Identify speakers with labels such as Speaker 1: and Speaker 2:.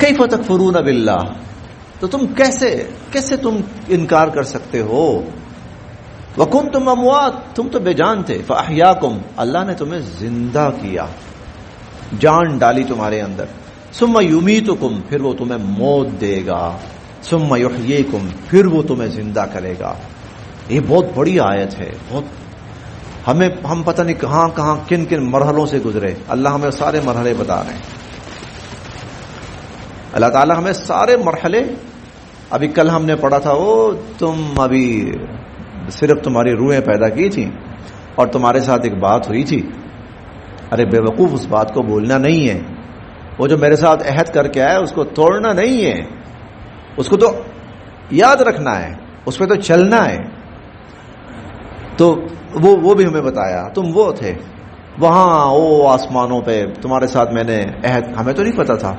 Speaker 1: कैफ तकफुरून बिल्लाह, तो तुम कैसे तुम इनकार कर सकते हो। वकुंतुम अमवात, तुम तो बेजान थे। फअहयाकुम, अल्लाह ने तुम्हें जिंदा किया, जान डाली तुम्हारे अंदर। सुम्मा युमीतुकुम, फिर वो तुम्हें मौत देगा। सुम्मा युहयीकुम, फिर वो तुम्हें जिंदा करेगा। ये बहुत बड़ी आयत है। बहुत हम पता नहीं कहां कहां किन किन मरहलों से गुजरे, अल्लाह हमें सारे मरहले बता रहे हैं। अल्लाह ताला हमें सारे मरहले, अभी कल हमने पढ़ा था, वो तुम अभी सिर्फ तुम्हारी रूहें पैदा की थी और तुम्हारे साथ एक बात हुई थी। अरे बेवकूफ, उस बात को बोलना नहीं है। वो जो मेरे साथ अहद करके आया उसको तोड़ना नहीं है, उसको तो याद रखना है, उस पर तो चलना है। तो वो भी हमें बताया। तुम वो थे वहां, वो आसमानों पे तुम्हारे साथ मैंने अहद, हमें तो नहीं पता था।